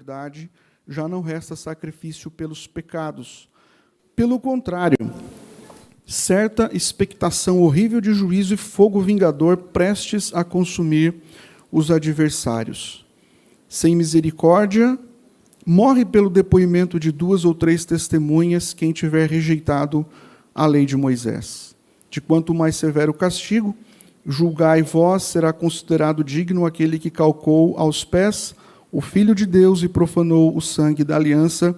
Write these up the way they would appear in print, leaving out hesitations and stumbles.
verdade, já não resta sacrifício pelos pecados. Pelo contrário, certa expectação horrível de juízo e fogo vingador prestes a consumir os adversários. Sem misericórdia, morre pelo depoimento de 2 ou 3 testemunhas quem tiver rejeitado a lei de Moisés. De quanto mais severo o castigo, julgai vós, será considerado digno aquele que calcou aos pés o Filho de Deus e profanou o sangue da aliança,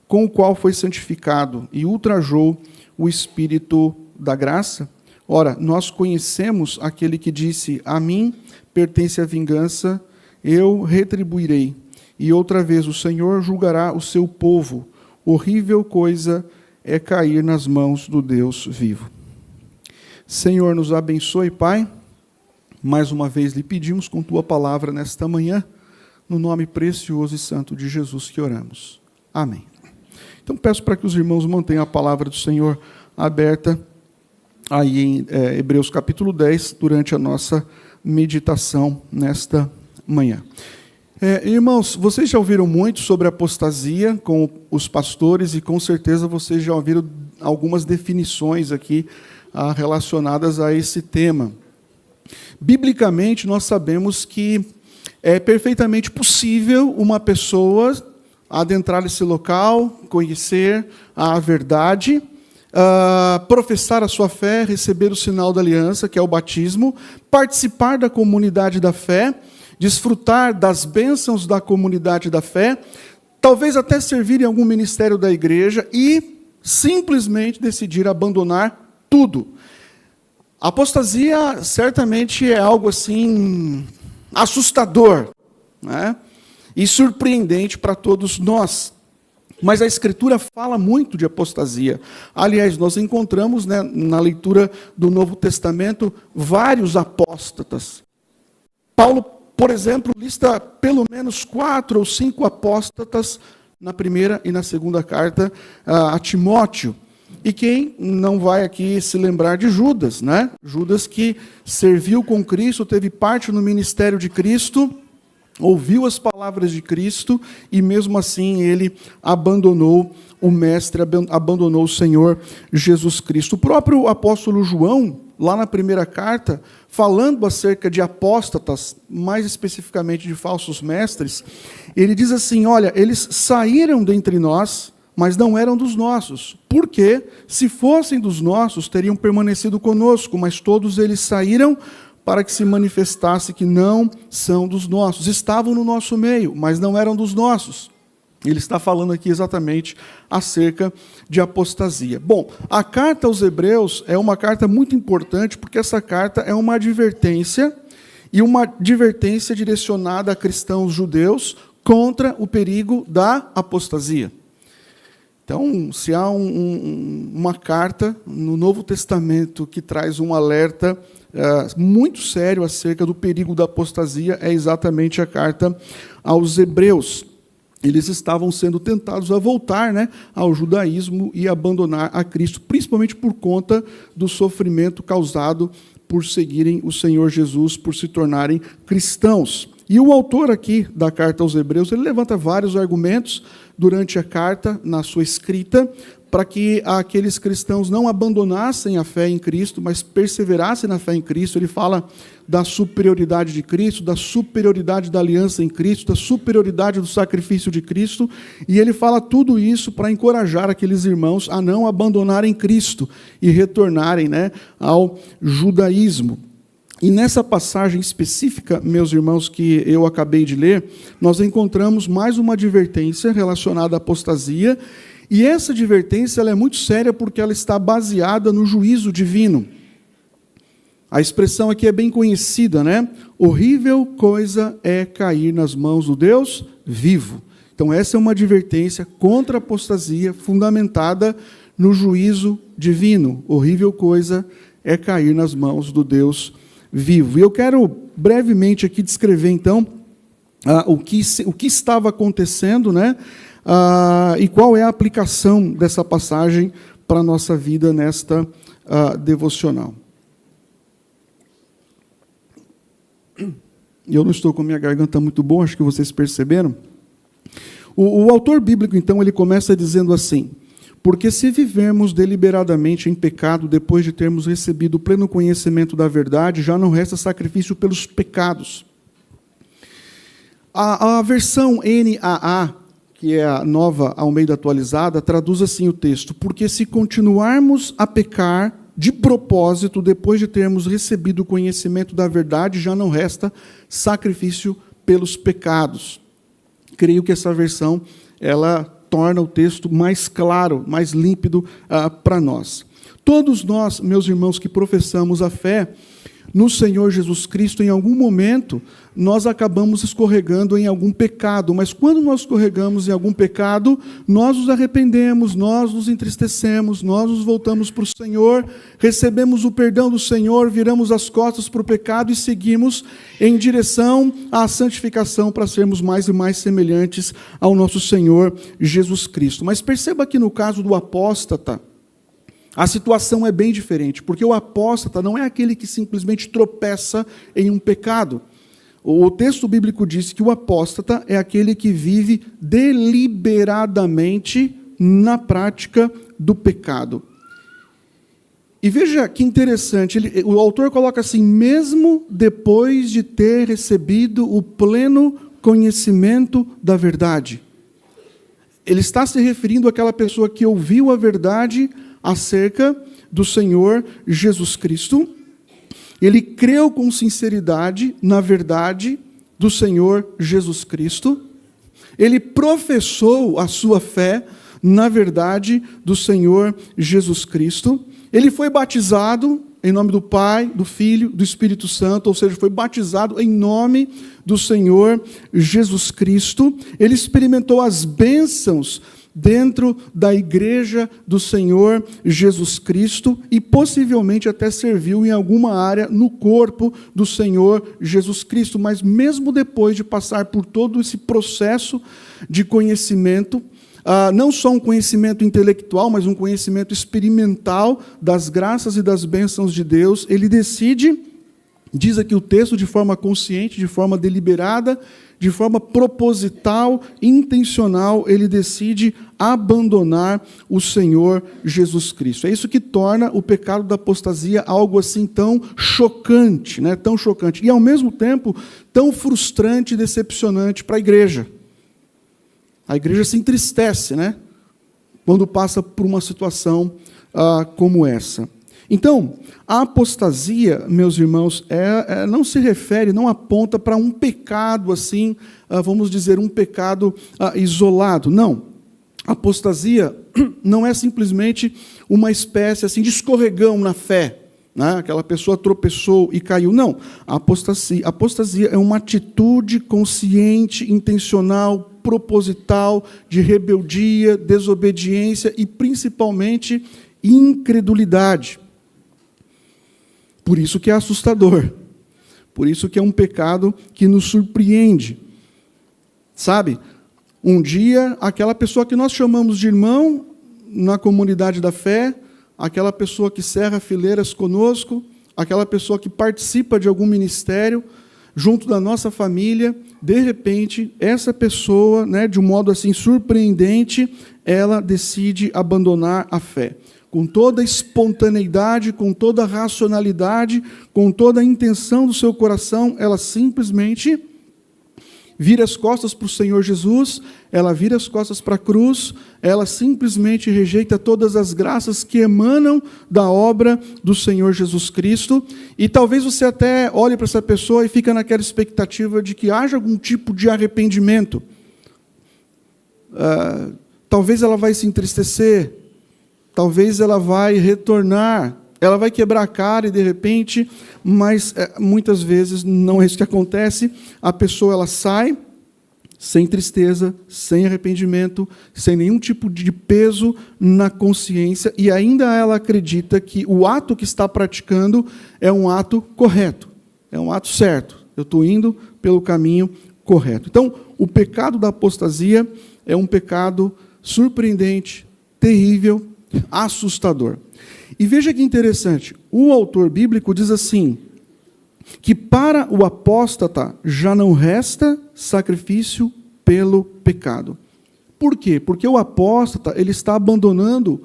com o qual foi santificado, e ultrajou o Espírito da graça? Ora, nós conhecemos aquele que disse, a mim pertence a vingança, eu retribuirei. E outra vez o Senhor julgará o seu povo. Horrível coisa é cair nas mãos do Deus vivo. Senhor, nos abençoe, Pai. Mais uma vez lhe pedimos com tua palavra nesta manhã, no nome precioso e santo de Jesus que oramos. Amém. Então peço para que os irmãos mantenham a palavra do Senhor aberta aí em Hebreus capítulo 10, durante a nossa meditação nesta manhã. Irmãos, vocês já ouviram muito sobre apostasia com os pastores e com certeza vocês já ouviram algumas definições aqui relacionadas a esse tema. Biblicamente, nós sabemos que é perfeitamente possível uma pessoa adentrar esse local, conhecer a verdade, professar a sua fé, receber o sinal da aliança, que é o batismo, participar da comunidade da fé, desfrutar das bênçãos da comunidade da fé, talvez até servir em algum ministério da igreja e simplesmente decidir abandonar tudo. A apostasia certamente é algo assim assustador, né? E surpreendente para todos nós. Mas a Escritura fala muito de apostasia. Aliás, nós encontramos, né, na leitura do Novo Testamento vários apóstatas. Paulo, por exemplo, lista pelo menos 4 ou 5 apóstatas na primeira e na segunda carta a Timóteo. E quem não vai aqui se lembrar de Judas, né? Judas que serviu com Cristo, teve parte no ministério de Cristo, ouviu as palavras de Cristo e mesmo assim ele abandonou o Mestre, abandonou o Senhor Jesus Cristo. O próprio apóstolo João, lá na primeira carta, falando acerca de apóstatas, mais especificamente de falsos mestres, ele diz assim, olha, eles saíram dentre nós, mas não eram dos nossos, porque se fossem dos nossos, teriam permanecido conosco, mas todos eles saíram para que se manifestasse que não são dos nossos. Estavam no nosso meio, mas não eram dos nossos. Ele está falando aqui exatamente acerca de apostasia. Bom, a carta aos Hebreus é uma carta muito importante, porque essa carta é uma advertência, e uma advertência direcionada a cristãos judeus contra o perigo da apostasia. Então, se há uma carta no Novo Testamento que traz um alerta muito sério acerca do perigo da apostasia, é exatamente a carta aos Hebreus. Eles estavam sendo tentados a voltar, né, ao judaísmo e abandonar a Cristo, principalmente por conta do sofrimento causado por seguirem o Senhor Jesus, por se tornarem cristãos. E o autor aqui da carta aos Hebreus, ele levanta vários argumentos durante a carta, na sua escrita, para que aqueles cristãos não abandonassem a fé em Cristo, mas perseverassem na fé em Cristo. Ele fala da superioridade de Cristo, da superioridade da aliança em Cristo, da superioridade do sacrifício de Cristo, e ele fala tudo isso para encorajar aqueles irmãos a não abandonarem Cristo e retornarem, né, ao judaísmo. E nessa passagem específica, meus irmãos, que eu acabei de ler, nós encontramos mais uma advertência relacionada à apostasia, e essa advertência ela é muito séria porque ela está baseada no juízo divino. A expressão aqui é bem conhecida, né? Horrível coisa é cair nas mãos do Deus vivo. Então essa é uma advertência contra a apostasia, fundamentada no juízo divino. Horrível coisa é cair nas mãos do Deus vivo. E eu quero brevemente aqui descrever, então, o que estava acontecendo, né? E qual é a aplicação dessa passagem para a nossa vida nesta devocional. Eu não estou com a minha garganta muito boa, acho que vocês perceberam. O autor bíblico, então, ele começa dizendo assim: porque se vivermos deliberadamente em pecado, depois de termos recebido o pleno conhecimento da verdade, já não resta sacrifício pelos pecados. A versão NAA, que é a Nova Almeida Atualizada, traduz assim o texto: porque se continuarmos a pecar de propósito, depois de termos recebido o conhecimento da verdade, já não resta sacrifício pelos pecados. Creio que essa versão, ela torna o texto mais claro, mais límpido para nós. Todos nós, meus irmãos, que professamos a fé no Senhor Jesus Cristo, em algum momento, nós acabamos escorregando em algum pecado, mas quando nós escorregamos em algum pecado, nós nos arrependemos, nós nos entristecemos, nós nos voltamos para o Senhor, recebemos o perdão do Senhor, viramos as costas para o pecado e seguimos em direção à santificação para sermos mais e mais semelhantes ao nosso Senhor Jesus Cristo. Mas perceba que no caso do apóstata, a situação é bem diferente, porque o apóstata não é aquele que simplesmente tropeça em um pecado. O texto bíblico diz que o apóstata é aquele que vive deliberadamente na prática do pecado. E veja que interessante, o autor coloca assim: mesmo depois de ter recebido o pleno conhecimento da verdade. Ele está se referindo àquela pessoa que ouviu a verdade acerca do Senhor Jesus Cristo. Ele creu com sinceridade na verdade do Senhor Jesus Cristo. Ele professou a sua fé na verdade do Senhor Jesus Cristo. Ele foi batizado em nome do Pai, do Filho, do Espírito Santo, ou seja, foi batizado em nome do Senhor Jesus Cristo. Ele experimentou as bênçãos dentro da igreja do Senhor Jesus Cristo e possivelmente até serviu em alguma área no corpo do Senhor Jesus Cristo. Mas mesmo depois de passar por todo esse processo de conhecimento, não só um conhecimento intelectual, mas um conhecimento experimental das graças e das bênçãos de Deus, ele decide, diz aqui o texto, de forma consciente, de forma deliberada, de forma proposital, intencional, ele decide abandonar o Senhor Jesus Cristo. É isso que torna o pecado da apostasia algo assim tão chocante, né? Tão chocante, e ao mesmo tempo tão frustrante e decepcionante para a igreja. A igreja se entristece, né? Quando passa por uma situação como essa. Então, a apostasia, meus irmãos, não se refere, não aponta para um pecado assim, vamos dizer, um pecado isolado. Não. A apostasia não é simplesmente uma espécie assim, de escorregão na fé, né? Aquela pessoa tropeçou e caiu. Não. A apostasia é uma atitude consciente, intencional, proposital, de rebeldia, desobediência e, principalmente, incredulidade. Por isso que é assustador. Por isso que é um pecado que nos surpreende. Sabe? Um dia, aquela pessoa que nós chamamos de irmão na comunidade da fé, aquela pessoa que cerra fileiras conosco, aquela pessoa que participa de algum ministério, junto da nossa família, de repente, essa pessoa, né, de um modo assim surpreendente, ela decide abandonar a fé. Com toda a espontaneidade, com toda a racionalidade, com toda a intenção do seu coração, ela simplesmente vira as costas para o Senhor Jesus, ela vira as costas para a cruz, ela simplesmente rejeita todas as graças que emanam da obra do Senhor Jesus Cristo, e talvez você até olhe para essa pessoa e fica naquela expectativa de que haja algum tipo de arrependimento. Talvez ela vai se entristecer, talvez ela vai retornar, ela vai quebrar a cara e de repente, mas muitas vezes não é isso que acontece. A pessoa ela sai sem tristeza, sem arrependimento, sem nenhum tipo de peso na consciência, e ainda ela acredita que o ato que está praticando é um ato correto, é um ato certo. Eu estou indo pelo caminho correto. Então, o pecado da apostasia é um pecado surpreendente, terrível, assustador. E veja que interessante, o autor bíblico diz assim, que para o apóstata já não resta sacrifício pelo pecado. Por quê? Porque o apóstata ele está abandonando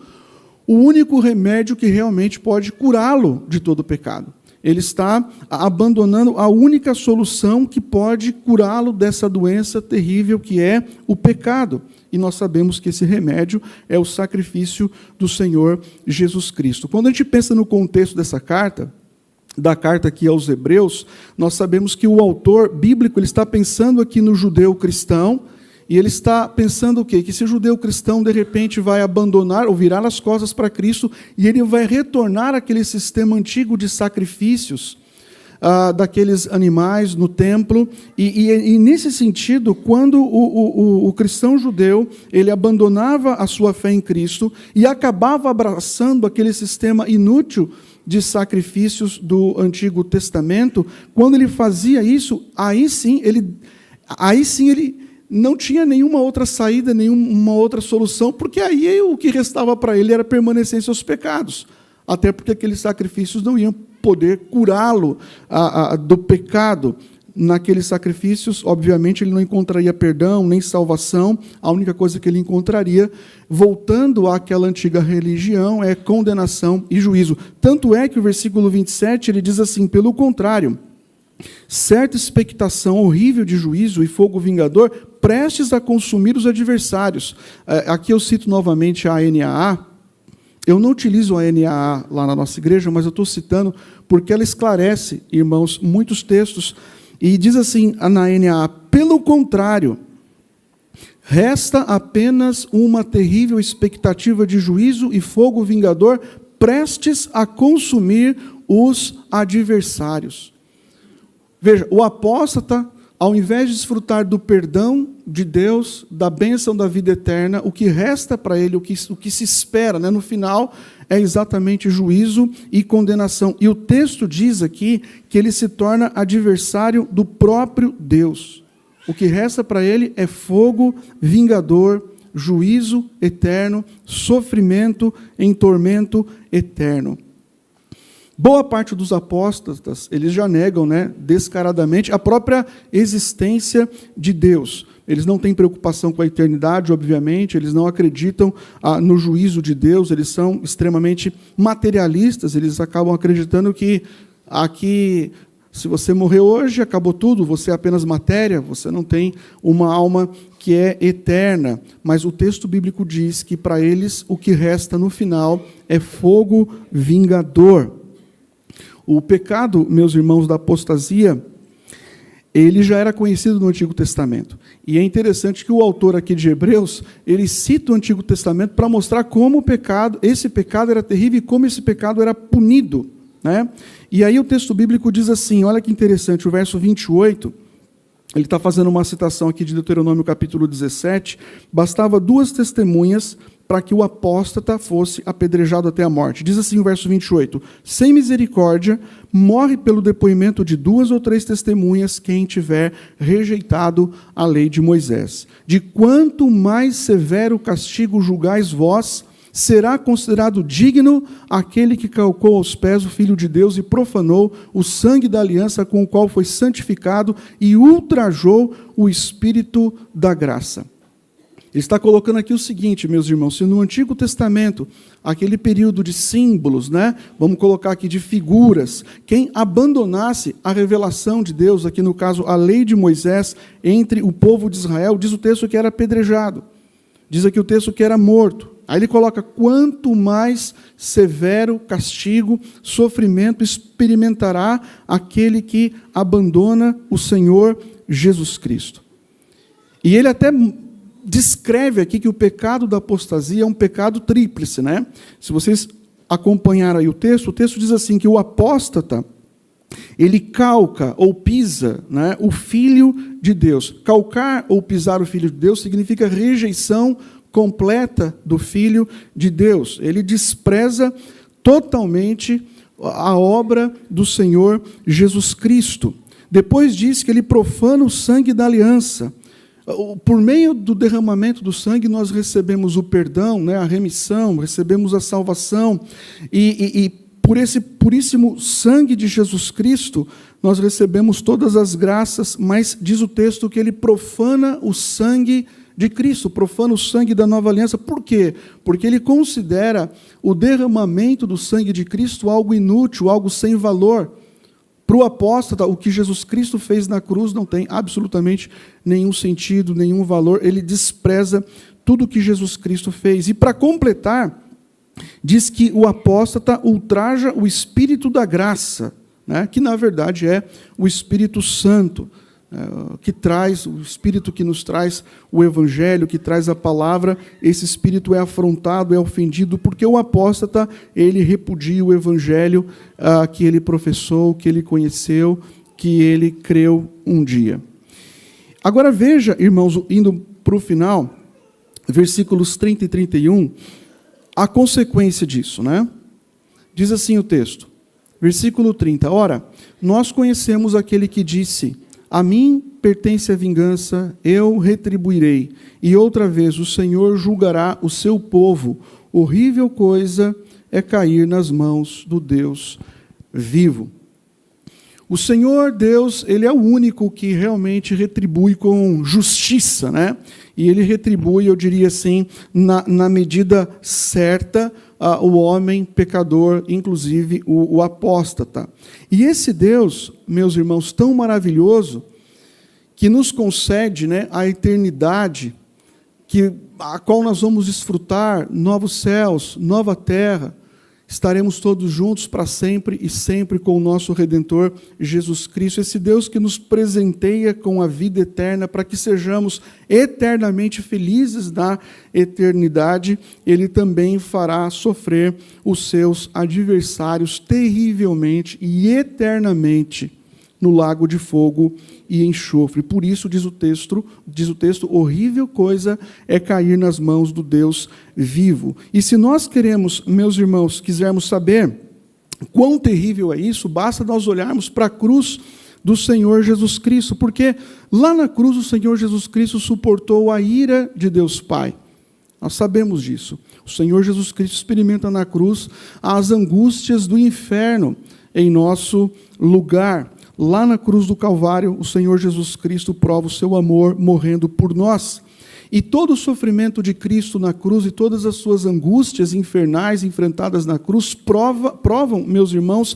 o único remédio que realmente pode curá-lo de todo o pecado. Ele está abandonando a única solução que pode curá-lo dessa doença terrível que é o pecado. E nós sabemos que esse remédio é o sacrifício do Senhor Jesus Cristo. Quando a gente pensa no contexto dessa carta, da carta aqui aos Hebreus, nós sabemos que o autor bíblico ele está pensando aqui no judeu cristão, e ele está pensando o quê? Que esse judeu cristão, de repente, vai abandonar ou virar as costas para Cristo e ele vai retornar àquele sistema antigo de sacrifícios daqueles animais no templo. E nesse sentido, quando o cristão judeu ele abandonava a sua fé em Cristo e acabava abraçando aquele sistema inútil de sacrifícios do Antigo Testamento, quando ele fazia isso, aí sim ele não tinha nenhuma outra saída, nenhuma outra solução, porque aí o que restava para ele era permanecer em seus pecados. Até porque aqueles sacrifícios não iam poder curá-lo do pecado. Naqueles sacrifícios, obviamente, ele não encontraria perdão, nem salvação. A única coisa que ele encontraria, voltando àquela antiga religião, é condenação e juízo. Tanto é que o versículo 27, ele diz assim, pelo contrário, certa expectação horrível de juízo e fogo vingador, prestes a consumir os adversários. Aqui eu cito novamente a NAA. Eu não utilizo a NAA lá na nossa igreja, mas eu estou citando porque ela esclarece, irmãos, muitos textos. E diz assim na NAA, pelo contrário, resta apenas uma terrível expectativa de juízo e fogo vingador, prestes a consumir os adversários. Veja, o apóstata, ao invés de desfrutar do perdão de Deus, da bênção da vida eterna, o que resta para ele, o que se espera, no final, é exatamente juízo e condenação. E o texto diz aqui que ele se torna adversário do próprio Deus. O que resta para ele é fogo vingador, juízo eterno, sofrimento em tormento eterno. Boa parte dos apóstatas, eles já negam, descaradamente, a própria existência de Deus. Eles não têm preocupação com a eternidade, obviamente, eles não acreditam no juízo de Deus, eles são extremamente materialistas, eles acabam acreditando que aqui, se você morrer hoje, acabou tudo, você é apenas matéria, você não tem uma alma que é eterna. Mas o texto bíblico diz que para eles o que resta no final é fogo vingador. O pecado, meus irmãos, da apostasia, ele já era conhecido no Antigo Testamento. E é interessante que o autor aqui de Hebreus, ele cita o Antigo Testamento para mostrar como esse pecado era terrível e como esse pecado era punido. E aí o texto bíblico diz assim, olha que interessante, o verso 28, ele está fazendo uma citação aqui de Deuteronômio capítulo 17, bastava 2 testemunhas para que o apóstata fosse apedrejado até a morte. Diz assim o verso 28, sem misericórdia, morre pelo depoimento de 2 ou 3 testemunhas quem tiver rejeitado a lei de Moisés. De quanto mais severo castigo julgais vós, será considerado digno aquele que calcou aos pés o Filho de Deus e profanou o sangue da aliança com o qual foi santificado e ultrajou o Espírito da graça. Ele está colocando aqui o seguinte, meus irmãos, se no Antigo Testamento, aquele período de símbolos, vamos colocar aqui de figuras, quem abandonasse a revelação de Deus, aqui no caso a lei de Moisés, entre o povo de Israel, diz o texto que era apedrejado, diz aqui o texto que era morto. Aí ele coloca, quanto mais severo castigo, sofrimento experimentará aquele que abandona o Senhor Jesus Cristo. E ele até descreve aqui que o pecado da apostasia é um pecado tríplice, Se vocês acompanharem aí o texto diz assim, que o apóstata, ele calca ou pisa o Filho de Deus. Calcar ou pisar o Filho de Deus significa rejeição completa do Filho de Deus. Ele despreza totalmente a obra do Senhor Jesus Cristo. Depois diz que ele profana o sangue da aliança. Por meio do derramamento do sangue, nós recebemos o perdão, a remissão, recebemos a salvação. E por esse puríssimo sangue de Jesus Cristo, nós recebemos todas as graças, mas diz o texto que ele profana o sangue de Cristo, profana o sangue da nova aliança. Por quê? Porque ele considera o derramamento do sangue de Cristo algo inútil, algo sem valor. Para o apóstata, o que Jesus Cristo fez na cruz não tem absolutamente nenhum sentido, nenhum valor. Ele despreza tudo o que Jesus Cristo fez. E para completar, diz que o apóstata ultraja o Espírito da graça, né, que na verdade é o Espírito Santo, que traz, o Espírito que nos traz o Evangelho, que traz a palavra. Esse Espírito é afrontado, é ofendido, porque o apóstata, ele repudia o Evangelho que ele professou, que ele conheceu, que ele creu um dia. Agora veja, irmãos, indo para o final, versículos 30 e 31, a consequência disso, né? Diz assim o texto, versículo 30, ora, nós conhecemos aquele que disse, a mim pertence a vingança, eu retribuirei, e outra vez o Senhor julgará o seu povo. Horrível coisa é cair nas mãos do Deus vivo. O Senhor Deus, ele é o único que realmente retribui com justiça, né? E ele retribui, eu diria assim, na medida certa, o homem pecador, inclusive o apóstata. E esse Deus, meus irmãos, tão maravilhoso, que nos concede, né, a eternidade, a qual nós vamos desfrutar, novos céus, nova terra, estaremos todos juntos para sempre e sempre com o nosso Redentor Jesus Cristo, esse Deus que nos presenteia com a vida eterna para que sejamos eternamente felizes na eternidade. Ele também fará sofrer os seus adversários terrivelmente e eternamente no lago de fogo e enxofre. Por isso, diz o texto, horrível coisa é cair nas mãos do Deus vivo. E se nós queremos, meus irmãos, quisermos saber quão terrível é isso, basta nós olharmos para a cruz do Senhor Jesus Cristo, porque lá na cruz o Senhor Jesus Cristo suportou a ira de Deus Pai. Nós sabemos disso. O Senhor Jesus Cristo experimenta na cruz as angústias do inferno em nosso lugar. Lá na cruz do Calvário, o Senhor Jesus Cristo prova o seu amor morrendo por nós. E todo o sofrimento de Cristo na cruz e todas as suas angústias infernais enfrentadas na cruz provam, meus irmãos,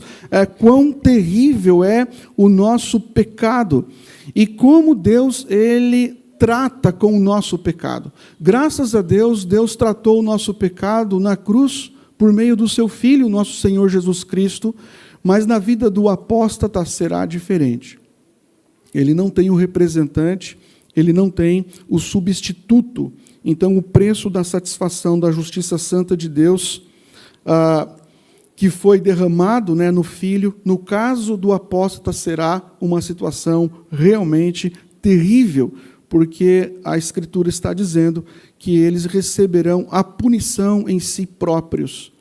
quão terrível é o nosso pecado. E como Deus, ele trata com o nosso pecado. Graças a Deus, Deus tratou o nosso pecado na cruz por meio do seu Filho, nosso Senhor Jesus Cristo. Mas na vida do apóstata será diferente. Ele não tem o representante, ele não tem o substituto. Então, o preço da satisfação da justiça santa de Deus, que foi derramado, né, no Filho, no caso do apóstata, será uma situação realmente terrível, porque a Escritura está dizendo que eles receberão a punição em si próprios.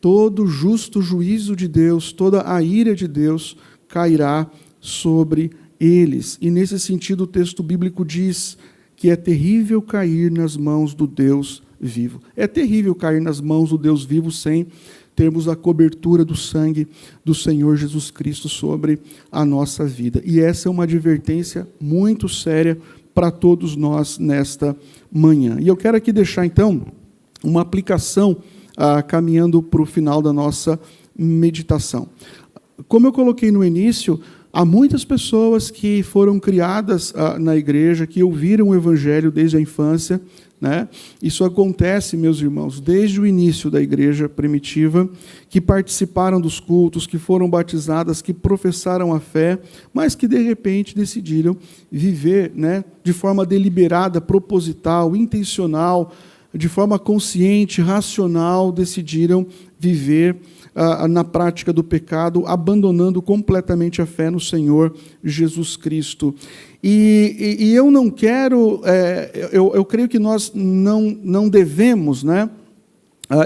Todo justo juízo de Deus, toda a ira de Deus cairá sobre eles. E nesse sentido o texto bíblico diz que é terrível cair nas mãos do Deus vivo. É terrível cair nas mãos do Deus vivo sem termos a cobertura do sangue do Senhor Jesus Cristo sobre a nossa vida. E essa é uma advertência muito séria para todos nós nesta manhã. E eu quero aqui deixar então uma aplicação caminhando para o final da nossa meditação. Como eu coloquei no início, há muitas pessoas que foram criadas na igreja, que ouviram o Evangelho desde a infância, né? Isso acontece, meus irmãos, desde o início da igreja primitiva, que participaram dos cultos, que foram batizadas, que professaram a fé, mas que de repente decidiram viver, né, de forma deliberada, proposital, intencional, de forma consciente, racional, decidiram viver na prática do pecado, abandonando completamente a fé no Senhor Jesus Cristo. E eu não quero, eu creio que nós não devemos, né?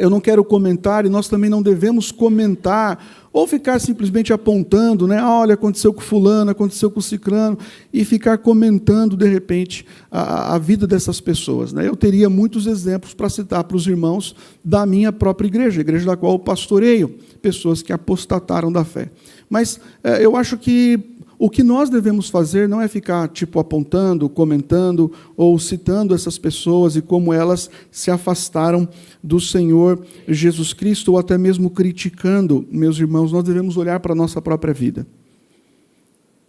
Eu não quero comentar, e nós também não devemos comentar, ou ficar simplesmente apontando, né? Olha, aconteceu com fulano, aconteceu com ciclano, e ficar comentando, de repente, a vida dessas pessoas, né? Eu teria muitos exemplos para citar para os irmãos da minha própria igreja, a igreja da qual eu pastoreio, pessoas que apostataram da fé. Mas eu acho que O que nós devemos fazer não é ficar apontando, comentando ou citando essas pessoas e como elas se afastaram do Senhor Jesus Cristo, ou até mesmo criticando, meus irmãos. Nós devemos olhar para a nossa própria vida.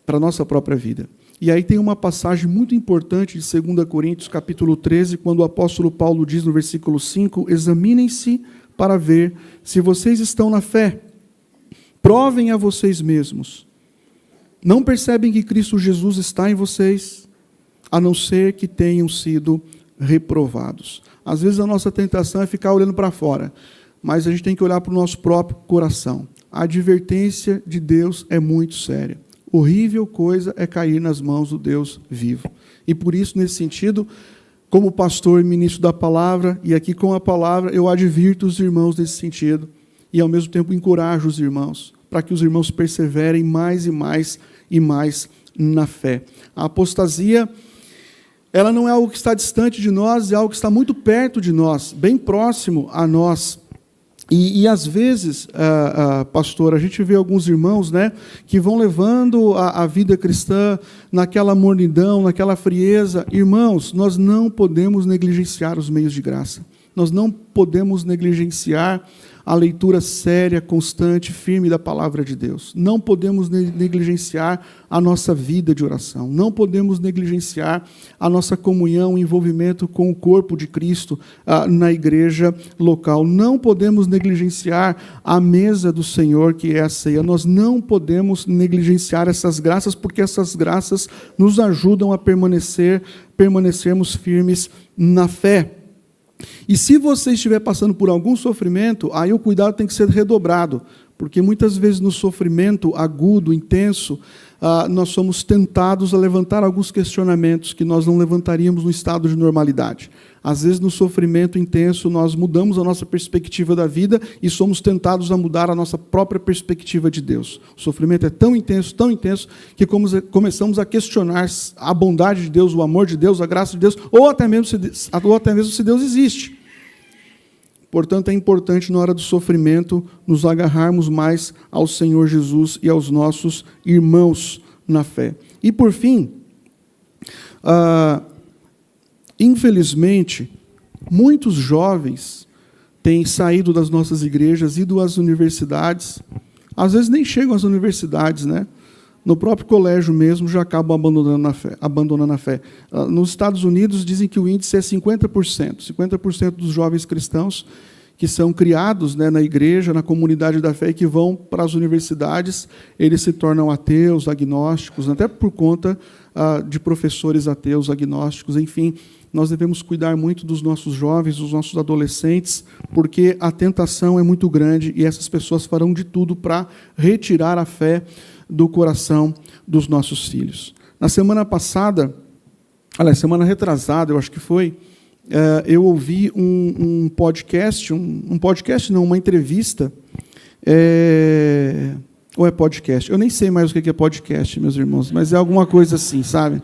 Para a nossa própria vida. E aí tem uma passagem muito importante de 2 Coríntios, capítulo 13, quando o apóstolo Paulo diz no versículo 5, examinem-se para ver se vocês estão na fé. Provem a vocês mesmos. Não percebem que Cristo Jesus está em vocês, a não ser que tenham sido reprovados. Às vezes a nossa tentação é ficar olhando para fora, mas a gente tem que olhar para o nosso próprio coração. A advertência de Deus é muito séria. Horrível coisa é cair nas mãos do Deus vivo. E por isso, nesse sentido, como pastor e ministro da palavra, e aqui com a palavra, eu advirto os irmãos nesse sentido, e ao mesmo tempo encorajo os irmãos, para que os irmãos perseverem mais e mais e mais na fé. A apostasia, ela não é algo que está distante de nós, é algo que está muito perto de nós, bem próximo a nós. E às vezes, pastor, a gente vê alguns irmãos, né, que vão levando a vida cristã naquela mornidão, naquela frieza. Irmãos, nós não podemos negligenciar os meios de graça. Nós não podemos negligenciar a leitura séria, constante, firme da palavra de Deus. Não podemos negligenciar a nossa vida de oração. Não podemos negligenciar a nossa comunhão, envolvimento com o corpo de Cristo na igreja local. Não podemos negligenciar a mesa do Senhor, que é a ceia. Nós não podemos negligenciar essas graças, porque essas graças nos ajudam a permanecermos firmes na fé. E se você estiver passando por algum sofrimento, aí o cuidado tem que ser redobrado, porque muitas vezes no sofrimento agudo, intenso, nós somos tentados a levantar alguns questionamentos que nós não levantaríamos no estado de normalidade. Às vezes no sofrimento intenso nós mudamos a nossa perspectiva da vida e somos tentados a mudar a nossa própria perspectiva de Deus. O sofrimento é tão intenso, que começamos a questionar a bondade de Deus, o amor de Deus, a graça de Deus, ou até mesmo se Deus existe. Portanto, é importante, na hora do sofrimento, nos agarrarmos mais ao Senhor Jesus e aos nossos irmãos na fé. E, por fim, infelizmente, muitos jovens têm saído das nossas igrejas, ido às universidades, às vezes nem chegam às universidades, né? No próprio colégio mesmo já acabam abandonando a fé. Nos Estados Unidos dizem que o índice é 50%. 50% dos jovens cristãos que são criados, né, na igreja, na comunidade da fé, e que vão para as universidades, eles se tornam ateus, agnósticos, até por conta de professores ateus, agnósticos, enfim. Nós devemos cuidar muito dos nossos jovens, dos nossos adolescentes, porque a tentação é muito grande e essas pessoas farão de tudo para retirar a fé do coração dos nossos filhos. Na semana passada, semana retrasada, eu acho que foi, eu ouvi um podcast, uma entrevista, ou é podcast? Eu nem sei mais o que é podcast, meus irmãos, mas é alguma coisa assim, sabe?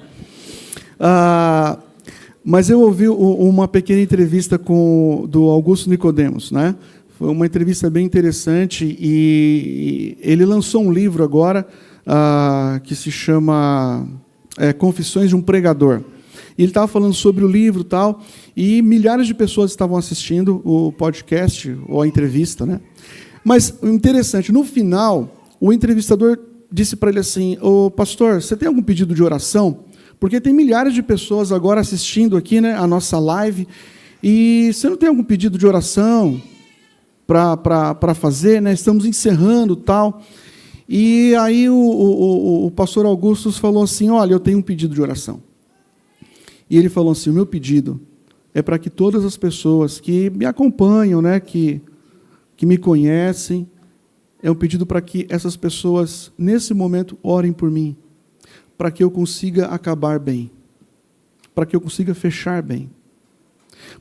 Mas eu ouvi uma pequena entrevista do Augusto Nicodemos, né? Foi uma entrevista bem interessante e ele lançou um livro agora que se chama Confissões de um Pregador. E ele estava falando sobre o livro tal, e milhares de pessoas estavam assistindo o podcast ou a entrevista, né? Mas o interessante, no final, o entrevistador disse para ele assim: "Ô pastor, você tem algum pedido de oração? Porque tem milhares de pessoas agora assistindo aqui, né, a nossa live, e você não tem algum pedido de oração para fazer, né? Estamos encerrando tal." E aí o pastor Augusto falou assim: "Olha, eu tenho um pedido de oração." E ele falou assim: "O meu pedido é para que todas as pessoas que me acompanham, né, que me conhecem, é um pedido para que essas pessoas, nesse momento, orem por mim, para que eu consiga acabar bem, para que eu consiga fechar bem."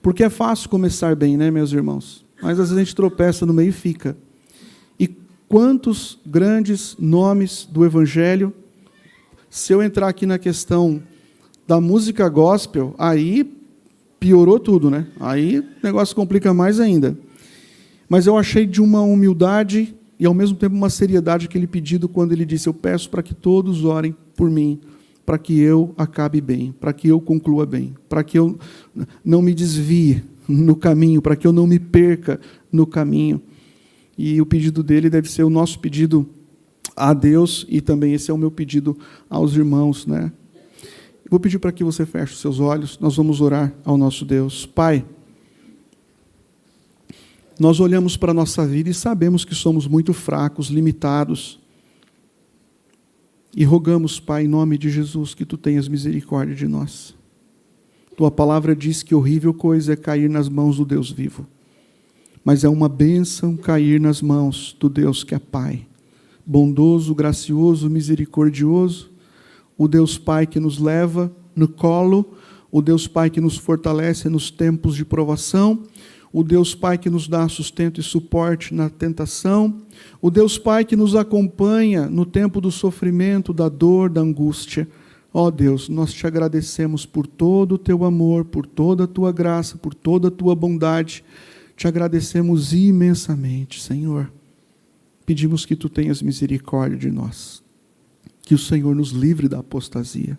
Porque é fácil começar bem, né, meus irmãos? Mas às vezes a gente tropeça no meio e fica. E quantos grandes nomes do Evangelho, se eu entrar aqui na questão da música gospel, aí piorou tudo, né? Aí o negócio complica mais ainda. Mas eu achei de uma humildade e ao mesmo tempo uma seriedade aquele pedido quando ele disse: eu peço para que todos orem por mim, para que eu acabe bem, para que eu conclua bem, para que eu não me desvie no caminho, para que eu não me perca no caminho. E o pedido dele deve ser o nosso pedido a Deus, e também esse é o meu pedido aos irmãos, né? Vou pedir para que você feche os seus olhos, nós vamos orar ao nosso Deus. Pai, nós olhamos para a nossa vida e sabemos que somos muito fracos, limitados, e rogamos, Pai, em nome de Jesus, que Tu tenhas misericórdia de nós. Tua palavra diz que horrível coisa é cair nas mãos do Deus vivo, mas é uma bênção cair nas mãos do Deus que é Pai, bondoso, gracioso, misericordioso, o Deus Pai que nos leva no colo, o Deus Pai que nos fortalece nos tempos de provação, o Deus Pai que nos dá sustento e suporte na tentação, o Deus Pai que nos acompanha no tempo do sofrimento, da dor, da angústia. Ó Deus, nós te agradecemos por todo o Teu amor, por toda a Tua graça, por toda a Tua bondade. Te agradecemos imensamente, Senhor. Pedimos que Tu tenhas misericórdia de nós, que o Senhor nos livre da apostasia,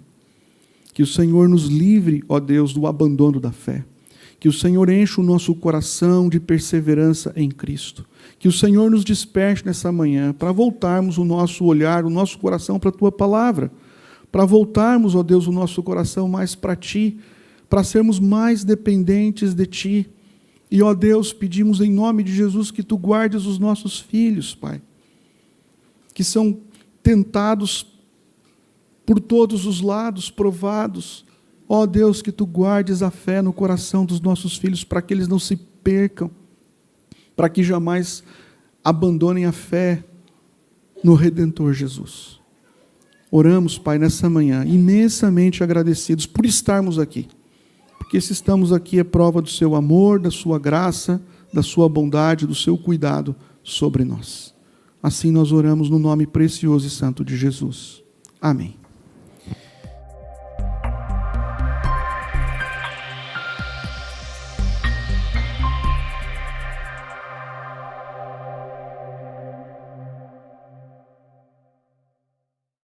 que o Senhor nos livre, ó Deus, do abandono da fé, que o Senhor enche o nosso coração de perseverança em Cristo, que o Senhor nos desperte nessa manhã para voltarmos o nosso olhar, o nosso coração para a Tua palavra, para voltarmos, ó Deus, o nosso coração mais para Ti, para sermos mais dependentes de Ti. E, ó Deus, pedimos em nome de Jesus que Tu guardes os nossos filhos, Pai, que são tentados por todos os lados, provados. Ó Deus, que Tu guardes a fé no coração dos nossos filhos, para que eles não se percam, para que jamais abandonem a fé no Redentor Jesus. Oramos, Pai, nessa manhã, imensamente agradecidos por estarmos aqui, porque se estamos aqui é prova do Seu amor, da Sua graça, da Sua bondade, do Seu cuidado sobre nós. Assim nós oramos no nome precioso e santo de Jesus. Amém.